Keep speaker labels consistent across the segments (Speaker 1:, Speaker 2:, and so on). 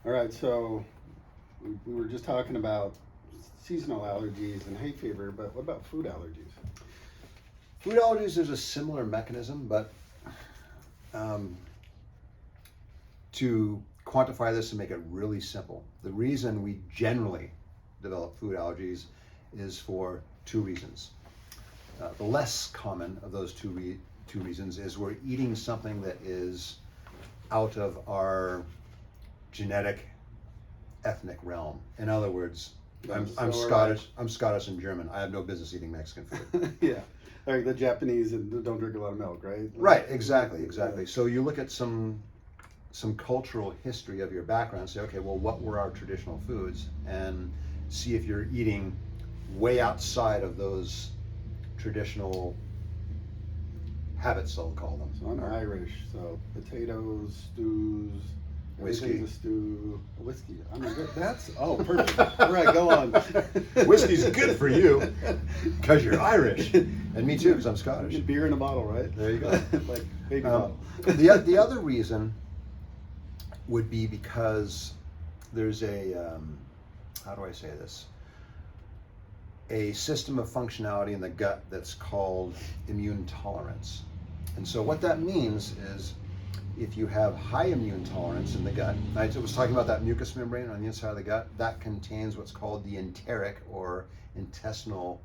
Speaker 1: All right, so we were just talking about seasonal allergies and hay fever, but what about food allergies?
Speaker 2: Food allergies, there's a similar mechanism, but um, to quantify this and make it really simple, the reason we generally develop food allergies is for two reasons. The less common of those two reasons is we're eating something that is out of our genetic ethnic realm. In other words, I'm Scottish. I'm Scottish and German. I have no business eating Mexican food.
Speaker 1: Yeah, like the Japanese and don't drink a lot of milk, right?
Speaker 2: Right. Exactly. Exactly. So you look at some cultural history of your background. Say, okay, well, what were our traditional foods, and see if you're eating way outside of those traditional habits. I'll call them.
Speaker 1: So I'm Irish, so potatoes, stews,
Speaker 2: Whiskey.
Speaker 1: everything's a stew. Whiskey. I'm a good. That's perfect. All right, go on.
Speaker 2: Whiskey's good for you because you're Irish, and me too because I'm Scottish.
Speaker 1: Beer in a bottle, right?
Speaker 2: There you go.
Speaker 1: Like baby bottle.
Speaker 2: The other reason would be because there's a how do I say this? A system of functionality in the gut that's called immune tolerance. And so what that means is if you have high immune tolerance in the gut, I was talking about that mucous membrane on the inside of the gut, that contains what's called the enteric or intestinal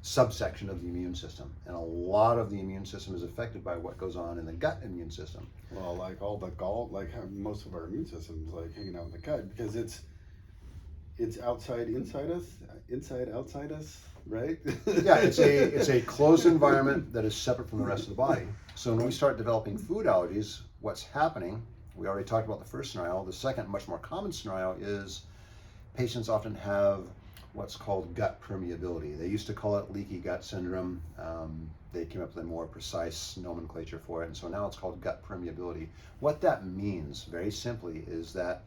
Speaker 2: subsection of the immune system. And a lot of the immune system is affected by what goes on in the gut immune system.
Speaker 1: Well, like all the gall, like most of our immune systems, like hanging out in the gut because it's outside inside us, inside outside us, right?
Speaker 2: Yeah, it's a closed environment that is separate from the rest of the body. So when we start developing food allergies, what's happening, we already talked about the first scenario. The second, much more common scenario is patients often have what's called gut permeability. They used to call it leaky gut syndrome. They came up with a more precise nomenclature for it, and so now it's called gut permeability. What that means, very simply, is that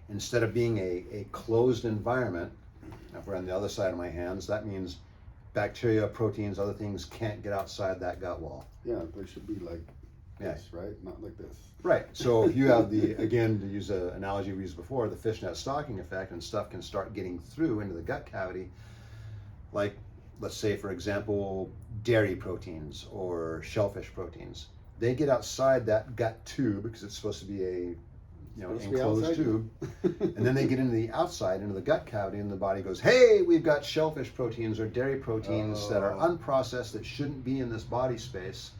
Speaker 2: instead of being a closed environment, if we're on the other side of my hands, that means bacteria, proteins, other things can't get outside that gut wall.
Speaker 1: Yeah, they should be like this, right? Not like this.
Speaker 2: Right. So if you have again, to use an analogy we used before, the fishnet stocking effect, and stuff can start getting through into the gut cavity, like, let's say, for example, dairy proteins or shellfish proteins. They get outside that gut tube because it's supposed to be a enclosed tube, and then they get into the outside, into the gut cavity, and the body goes, hey, we've got shellfish proteins or dairy proteins that are unprocessed that shouldn't be in this body space.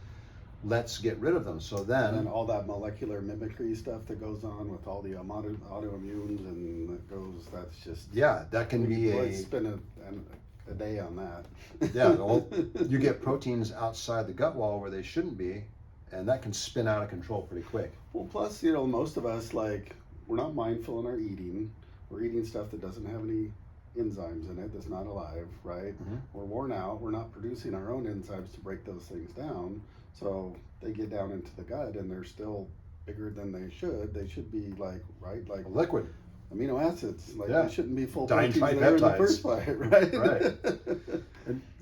Speaker 2: Let's get rid of them. So then,
Speaker 1: and all that molecular mimicry stuff that goes on with all the autoimmunes and that goes, that's just,
Speaker 2: that can be
Speaker 1: let's spend a day on that.
Speaker 2: Well, you get proteins outside the gut wall where they shouldn't be, and that can spin out of control pretty quick.
Speaker 1: Well, plus, most of us, like, we're not mindful in our eating. We're eating stuff that doesn't have any enzymes in it, that's not alive, right?
Speaker 2: Mm-hmm.
Speaker 1: We're worn out. We're not producing our own enzymes to break those things down. So they get down into the gut and they're still bigger than they should. They should be like
Speaker 2: liquid
Speaker 1: amino acids. Like they shouldn't be full
Speaker 2: proteins
Speaker 1: there in the first place, right?
Speaker 2: Right.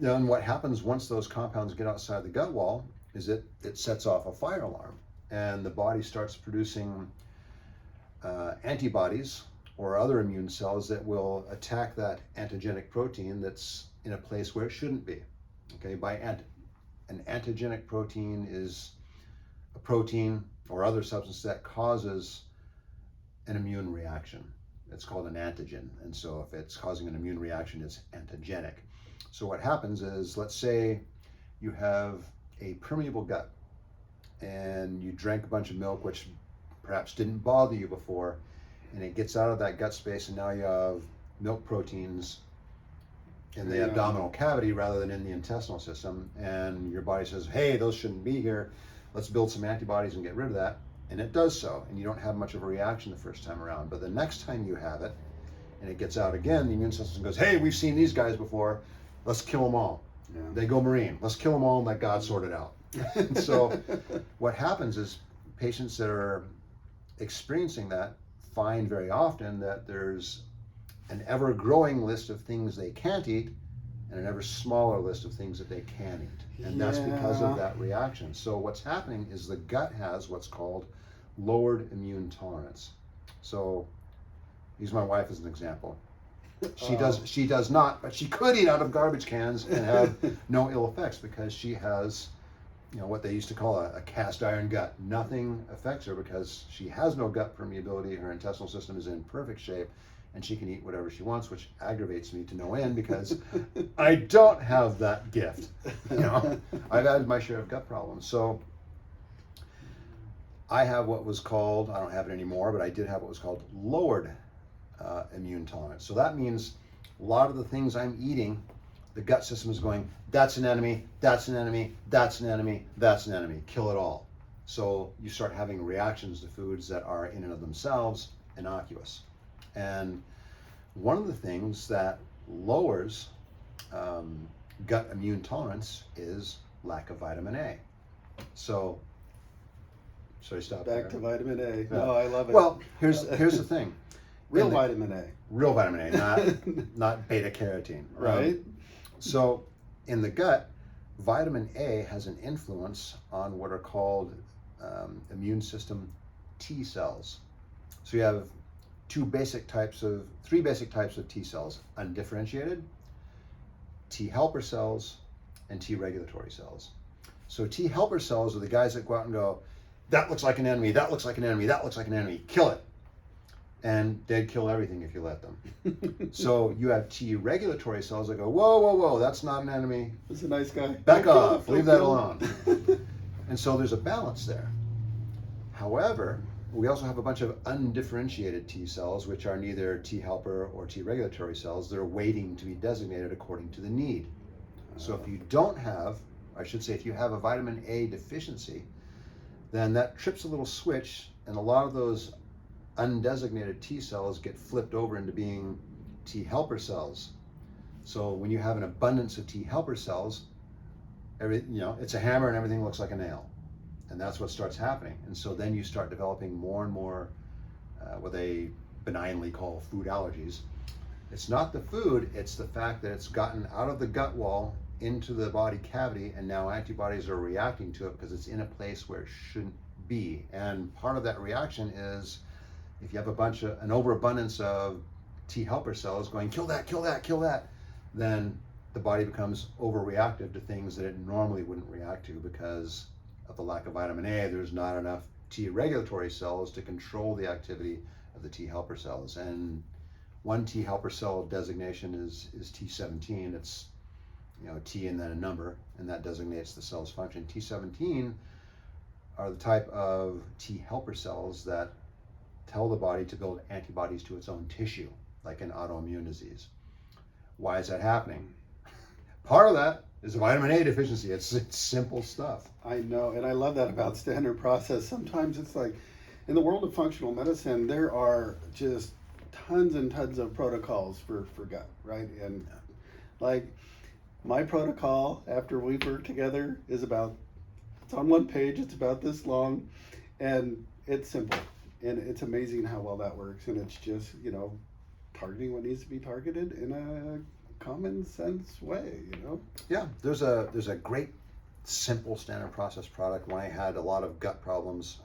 Speaker 2: And what happens once those compounds get outside the gut wall is it sets off a fire alarm, and the body starts producing antibodies or other immune cells that will attack that antigenic protein that's in a place where it shouldn't be. Okay, an antigenic protein is a protein or other substance that causes an immune reaction. It's called an antigen, and so if it's causing an immune reaction, it's antigenic. So what happens is, let's say you have a permeable gut and you drank a bunch of milk which perhaps didn't bother you before, and it gets out of that gut space, and now you have milk proteins in the abdominal cavity rather than in the intestinal system, and your body says, hey, those shouldn't be here, let's build some antibodies and get rid of that, and it does so, and you don't have much of a reaction the first time around. But the next time you have it and it gets out again, the immune system goes, hey, we've seen these guys before, let's kill them all. They go marine, let's kill them all and let God sort it out. And so what happens is patients that are experiencing that find very often that there's an ever-growing list of things they can't eat and an ever smaller list of things that they can eat. And that's because of that reaction. So what's happening is the gut has what's called lowered immune tolerance. So Use my wife as an example. She
Speaker 1: Oh.
Speaker 2: does not, but she could eat out of garbage cans and have no ill effects because she has, what they used to call a cast iron gut. Nothing affects her because she has no gut permeability. Her intestinal system is in perfect shape, and she can eat whatever she wants, which aggravates me to no end because I don't have that gift. I've had my share of gut problems. So I have what was called, I don't have it anymore, but I did have what was called lowered immune tolerance. So that means a lot of the things I'm eating, the gut system is going, that's an enemy, that's an enemy, that's an enemy, that's an enemy, kill it all. So you start having reactions to foods that are in and of themselves innocuous. And one of the things that lowers gut immune tolerance is lack of vitamin A. So, should I stop
Speaker 1: Back to
Speaker 2: there?
Speaker 1: vitamin A.
Speaker 2: Yeah.
Speaker 1: No, I love it.
Speaker 2: Well, here's the thing.
Speaker 1: Real vitamin A.
Speaker 2: Real vitamin A, not beta carotene.
Speaker 1: Right.
Speaker 2: So in the gut, vitamin A has an influence on what are called immune system T cells. So you have three basic types of T cells: undifferentiated, T helper cells, and T regulatory cells. So T helper cells are the guys that go out and go, that looks like an enemy, that looks like an enemy, that looks like an enemy, kill it. And they'd kill everything if you let them. So you have T regulatory cells that go, whoa, whoa, whoa, that's not an enemy.
Speaker 1: That's a nice guy.
Speaker 2: Back off, leave that alone. And so there's a balance there. However, we also have a bunch of undifferentiated T cells, which are neither T helper or T regulatory cells. They're waiting to be designated according to the need. So if you don't have, I should say, if you have a vitamin A deficiency, then that trips a little switch, and a lot of those undesignated T cells get flipped over into being T helper cells. So when you have an abundance of T helper cells, it's a hammer and everything looks like a nail. And that's what starts happening. And so then you start developing more and more what they benignly call food allergies. It's not the food, it's the fact that it's gotten out of the gut wall into the body cavity, and now antibodies are reacting to it because it's in a place where it shouldn't be. And part of that reaction is if you have an overabundance of T helper cells going, kill that, kill that, kill that, then the body becomes overreactive to things that it normally wouldn't react to because of the lack of vitamin A. There's not enough T regulatory cells to control the activity of the T helper cells. And one T helper cell designation is T17. It's T and then a number, and that designates the cell's function. T17 are the type of T helper cells that tell the body to build antibodies to its own tissue, like an autoimmune disease. Why is that happening? Part of that is a vitamin A deficiency. It's simple stuff.
Speaker 1: I know, and I love that about standard process. Sometimes it's like, in the world of functional medicine, there are just tons and tons of protocols for gut, right? And like, my protocol after we've worked together is it's on one page, it's about this long, and it's simple. And it's amazing how well that works. And it's just, targeting what needs to be targeted in a common sense way,
Speaker 2: Yeah, there's a great simple standard process product. When I had a lot of gut problems,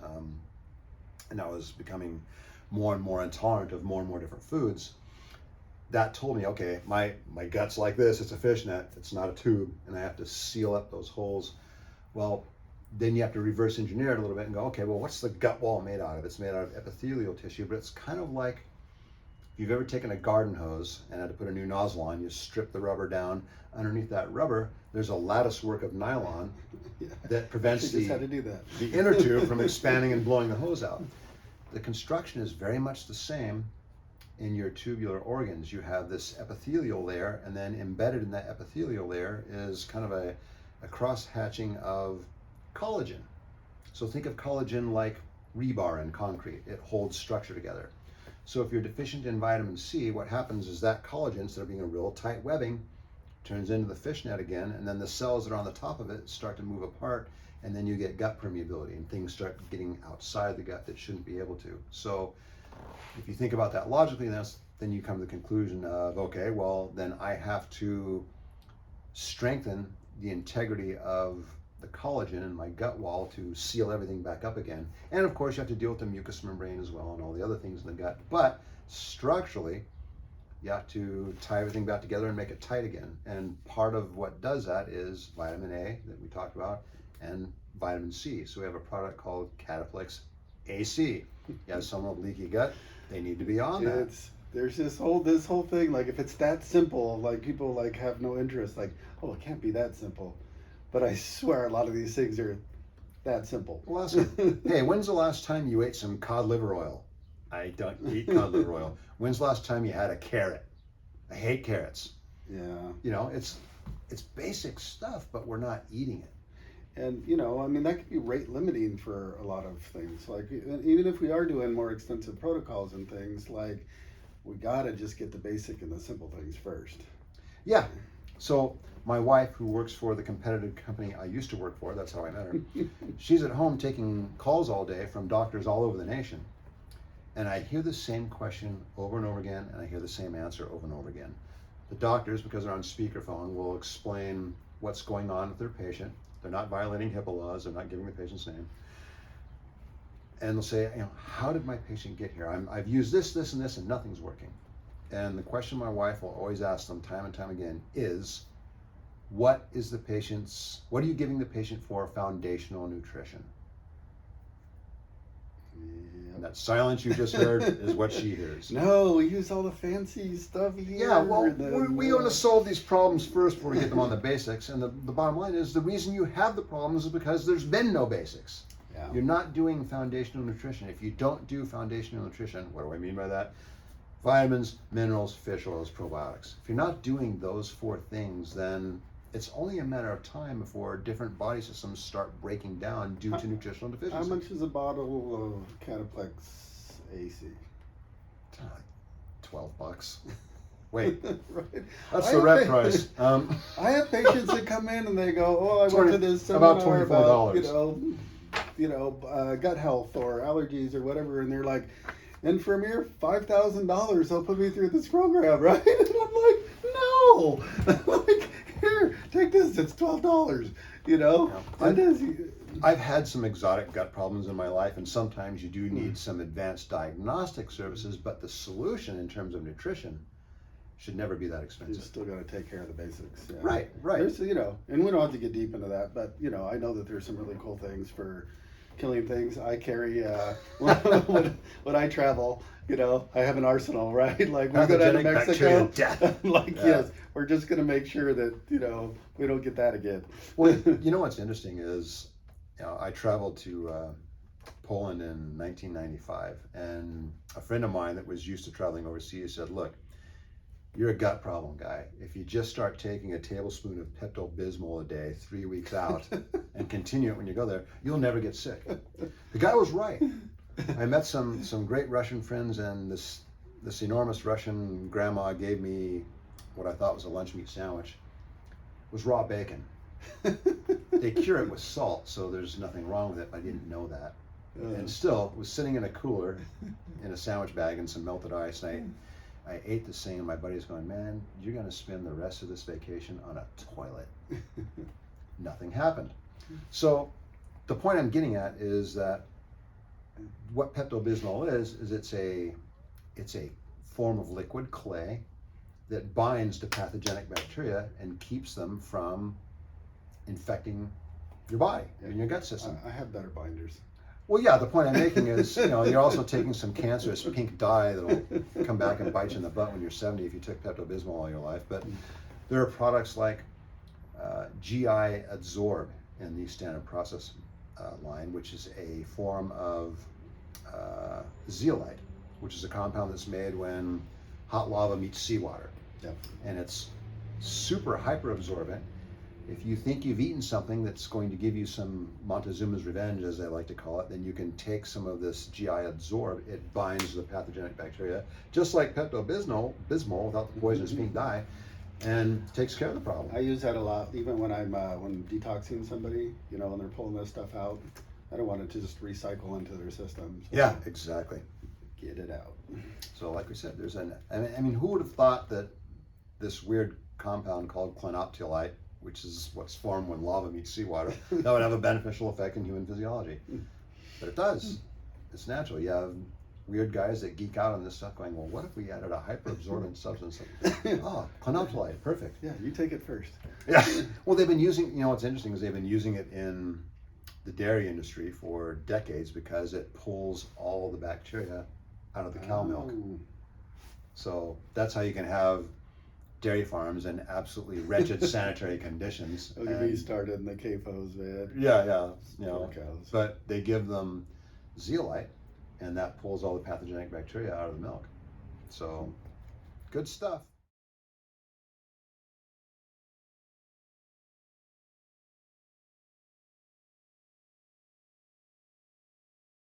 Speaker 2: and I was becoming more and more intolerant of more and more different foods, that told me, okay, my gut's like this, it's a fishnet, it's not a tube, and I have to seal up those holes. Well, then you have to reverse engineer it a little bit and go, okay, well, what's the gut wall made out of? It's made out of epithelial tissue, but it's kind of like if you've ever taken a garden hose and had to put a new nozzle on, you strip the rubber down. Underneath that rubber, there's a lattice work of nylon that prevents the inner tube from expanding and blowing the hose out. The construction is very much the same in your tubular organs. You have this epithelial layer, and then embedded in that epithelial layer is kind of a cross-hatching of collagen. So think of collagen like rebar in concrete. It holds structure together. So if you're deficient in vitamin C, what happens is that collagen, instead of being a real tight webbing, turns into the fishnet again, and then the cells that are on the top of it start to move apart, and then you get gut permeability, and things start getting outside the gut that shouldn't be able to. So if you think about that logically, then you come to the conclusion of, okay, well, then I have to strengthen the integrity of the collagen in my gut wall to seal everything back up again. And of course, you have to deal with the mucous membrane as well and all the other things in the gut. But structurally, you have to tie everything back together and make it tight again. And part of what does that is vitamin A that we talked about and vitamin C. So we have a product called Cataplex AC. You have someone with leaky gut, they need to be on that.
Speaker 1: There's this whole thing, like if it's that simple, like people like have no interest, like, oh, it can't be that simple. But I swear a lot of these things are that simple.
Speaker 2: Well, hey, when's the last time you ate some cod liver oil? I don't eat cod liver oil. When's the last time you had a carrot? I hate carrots.
Speaker 1: Yeah.
Speaker 2: You know, it's basic stuff, but we're not eating it.
Speaker 1: And, you know, I mean, that could be rate limiting for a lot of things. Like, even if we are doing more extensive protocols and things, like, we got to just get the basic and the simple things first.
Speaker 2: Yeah. So my wife, who works for the competitive company I used to work for, that's how I met her, she's at home taking calls all day from doctors all over the nation. And I hear the same question over and over again, and I hear the same answer over and over again. The doctors, because they're on speakerphone, will explain what's going on with their patient. They're not violating HIPAA laws. They're not giving the patient's name. And they'll say, you know, how did my patient get here? I've used this, and this, and nothing's working. And the question my wife will always ask them time and time again is, what are you giving the patient for foundational nutrition? And that silence you just heard is what she hears.
Speaker 1: No, we use all the fancy stuff here.
Speaker 2: Yeah, well, we want to solve these problems first before we get them on the basics. And the bottom line is the reason you have the problems is because there's been no basics.
Speaker 1: Yeah.
Speaker 2: You're not doing foundational nutrition. If you don't do foundational nutrition, what do I mean by that? Vitamins, minerals, fish oils, probiotics. If you're not doing those 4 things, then it's only a matter of time before different body systems start breaking down due to nutritional deficiency.
Speaker 1: How much is a bottle of Cataplex AC?
Speaker 2: Like $12. Wait,
Speaker 1: Right.
Speaker 2: that's the rep price.
Speaker 1: I have patients that come in and they go, "Oh, I went to this seminar
Speaker 2: about $24.
Speaker 1: about gut health or allergies or whatever," and they're like, "And for a mere $5,000, they'll put me through this program, right?" And I'm like, "No, like here, take this. It's $12." You know,
Speaker 2: I've had some exotic gut problems in my life, and sometimes you do need some advanced diagnostic services, but the solution in terms of nutrition should never be that expensive.
Speaker 1: You still got to take care of the basics. Yeah.
Speaker 2: Right.
Speaker 1: There's, you know, and we don't have to get deep into that, but you know, I know that there's some really cool things for killing things. I carry when I travel, you know, I have an arsenal, right? Like we go down to Mexico, like yes, we're just gonna make sure that, you know, we don't get that again.
Speaker 2: Well, you know what's interesting is, you know, I traveled to Poland in 1995, and a friend of mine that was used to traveling overseas said, "Look, you're a gut problem guy. If you just start taking a tablespoon of Pepto-Bismol a day 3 weeks out and continue it when you go there, you'll never get sick." The guy was right. I met some great Russian friends, and this enormous Russian grandma gave me what I thought was a lunch meat sandwich. It was raw bacon. They cure it with salt, so there's nothing wrong with it. I didn't know that. And still, it was sitting in a cooler in a sandwich bag and some melted ice. And I ate this thing, and my buddy's going, "Man, you're going to spend the rest of this vacation on a toilet." Nothing happened. So the point I'm getting at is that what Pepto-Bismol is it's a form of liquid clay that binds to pathogenic bacteria and keeps them from infecting your body and your gut system.
Speaker 1: I have better binders.
Speaker 2: Well, yeah, the point I'm making is, you know, you're also taking some cancerous pink dye that'll come back and bite you in the butt when you're 70 if you took Pepto-Bismol all your life. But there are products like GI Adsorb in the standard process line, which is a form of zeolite, which is a compound that's made when hot lava meets seawater.
Speaker 1: Yep.
Speaker 2: And it's super hyperabsorbent. If you think you've eaten something that's going to give you some Montezuma's revenge, as they like to call it, then you can take some of this GI Adsorb. It binds the pathogenic bacteria, just like Pepto-Bismol without the poisonous pink dye, and takes care of the problem.
Speaker 1: I use that a lot, even when I'm when detoxing somebody, you know, when they're pulling this stuff out. I don't want it to just recycle into their system. So
Speaker 2: Yeah, exactly.
Speaker 1: Get it out.
Speaker 2: So like we said, I mean, who would have thought that this weird compound called clinoptilite, which is what's formed when lava meets seawater, that would have a beneficial effect in human physiology? But it does. It's natural. You have weird guys that geek out on this stuff going, well, what if we added a hyperabsorbent substance? Oh, clinoptilide, perfect.
Speaker 1: Yeah, you take it first.
Speaker 2: Yeah. Well, they've been using, what's interesting is they've been using it in the dairy industry for decades because it pulls all the bacteria out of the cow milk.
Speaker 1: Oh.
Speaker 2: So that's how you can have dairy farms in absolutely wretched sanitary conditions.
Speaker 1: Don't get me started in the CAFOs, man.
Speaker 2: Yeah,
Speaker 1: Poor cows.
Speaker 2: but they give them zeolite, and that pulls all the pathogenic bacteria out of the milk. So, good stuff.